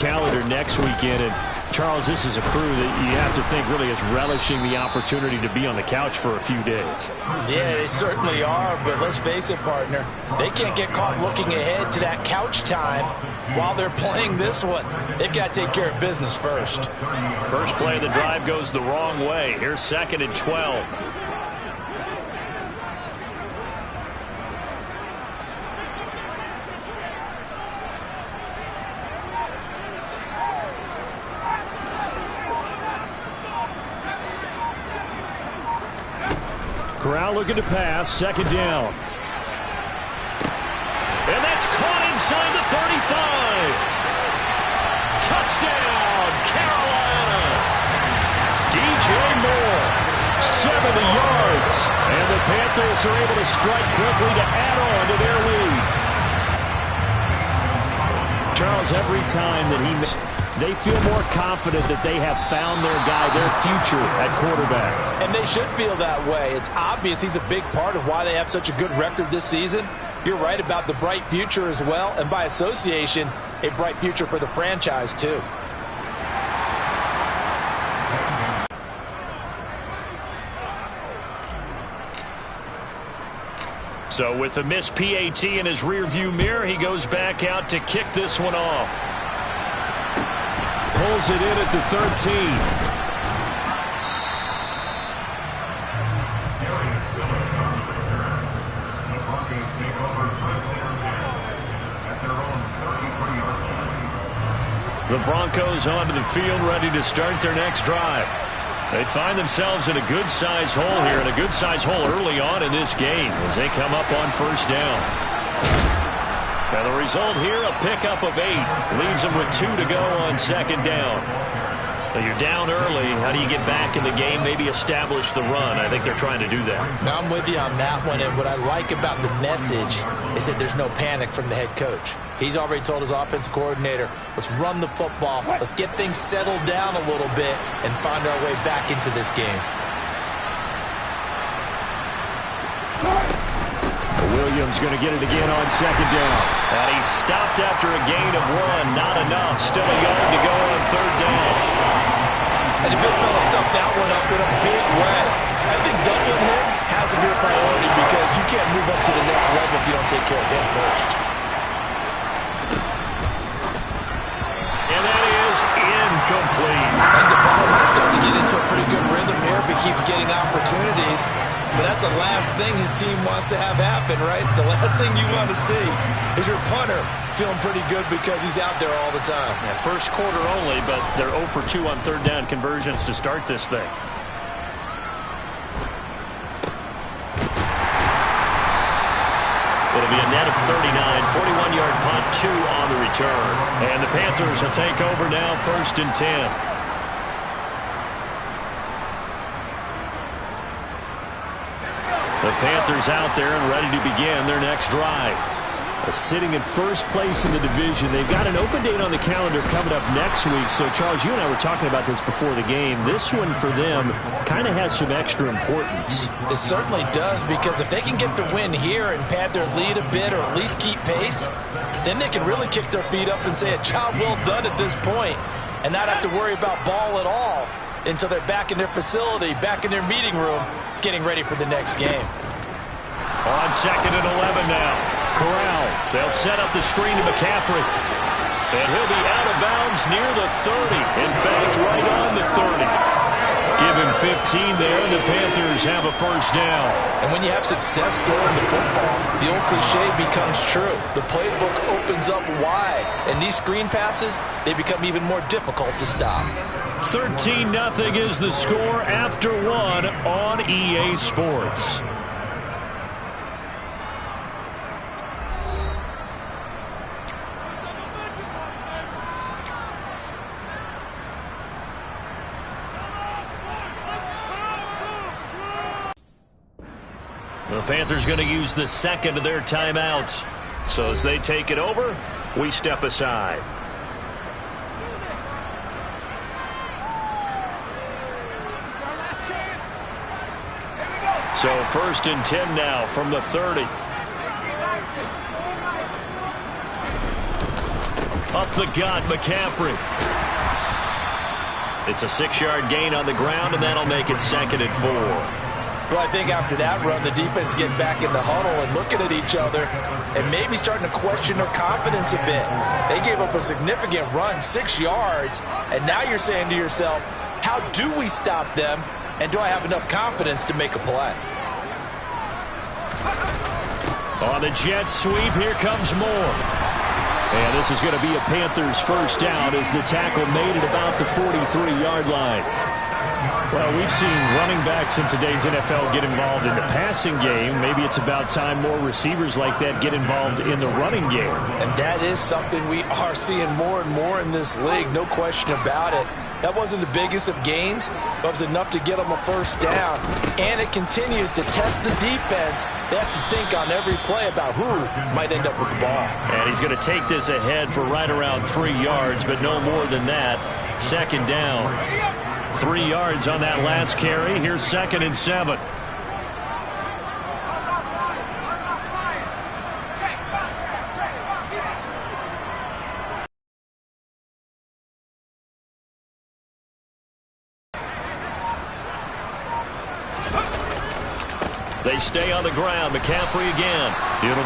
calendar next weekend. And Charles, this is a crew that you have to think really is relishing the opportunity to be on the couch for a few days. Yeah, they certainly are, but let's face it, partner, they can't get caught looking ahead to that couch time while they're playing this one. They've got to take care of business first. First play of the drive goes the wrong way. Here's 2nd and 12. Corral looking to pass, 2nd down. And that's caught inside the 35. Touchdown, Carolina. DJ Moore, 70 yards. And the Panthers are able to strike quickly to add on to their lead. Charles, every time that he misses, they feel more confident that they have found their guy, their future at quarterback. And they should feel that way. It's obvious he's a big part of why they have such a good record this season. You're right about the bright future as well, and by association, a bright future for the franchise too. So with the missed PAT in his rearview mirror, he goes back out to kick this one off. Pulls it in at the 13. The Broncos onto the field, ready to start their next drive. They find themselves in a good-sized hole here, and a good-sized hole early on in this game as they come up on 1st down. And the result here, a pickup of 8. Leaves them with 2 to go on 2nd down. Now you're down early. How do you get back in the game, maybe establish the run? I think they're trying to do that. Now I'm with you on that one, and what I like about the message is that there's no panic from the head coach. He's already told his offensive coordinator, let's run the football, let's get things settled down a little bit and find our way back into this game. Williams going to get it again on 2nd down. And he stopped after a gain of 1. Not enough. Still a yard to go on 3rd down. And the big fella stuffed that one up in a big way. I think doubling him has to be a priority because you can't move up to the next level if you don't take care of him first. And that is incomplete. And the ball is starting to get into a pretty good rhythm here if he keeps getting opportunities. But that's the last thing his team wants to have happen, right? The last thing you want to see is your punter feeling pretty good because he's out there all the time. Yeah, first quarter only, but they're 0 for 2 on 3rd down conversions to start this thing. It'll be a net of 39, 41-yard punt, 2 on the return. And the Panthers will take over now, 1st and 10. The Panthers out there and ready to begin their next drive. Sitting in 1st place in the division. They've got an open date on the calendar coming up next week. So, Charles, you and I were talking about this before the game. This one for them kind of has some extra importance. It certainly does, because if they can get the win here and pad their lead a bit or at least keep pace, then they can really kick their feet up and say a job well done at this point and not have to worry about ball at all until they're back in their facility, back in their meeting room, getting ready for the next game. On 2nd and 11 now. Corral, they'll set up the screen to McCaffrey. And he'll be out of bounds near the 30. In fact, right on the 30. Give him 15 there, and the Panthers have a 1st down. And when you have success throwing the football, the old cliche becomes true. The playbook opens up wide, and these screen passes, they become even more difficult to stop. 13-0 is the score after 1 on EA Sports. The Panthers going to use the 2nd of their timeouts. So as they take it over, we step aside. So 1st and 10 now from the 30. Up the gut, McCaffrey. It's a 6-yard gain on the ground, and that'll make it 2nd and 4. Well, I think after that run, the defense getting back in the huddle and looking at each other and maybe starting to question their confidence a bit. They gave up a significant run, 6 yards, and now you're saying to yourself, how do we stop them, and do I have enough confidence to make a play? On the jet sweep, here comes Moore. And this is going to be a Panthers first down as the tackle made at about the 43-yard line. Well, we've seen running backs in today's NFL get involved in the passing game. Maybe it's about time more receivers like that get involved in the running game. And that is something we are seeing more and more in this league, no question about it. That wasn't the biggest of gains, but it was enough to get them a first down. And it continues to test the defense. They have to think on every play about who might end up with the ball. And he's going to take this ahead for right around 3 yards, but no more than that. 2nd down. 3 yards on that last carry. Here's 2nd and 7. They stay on the ground. McCaffrey again. It'll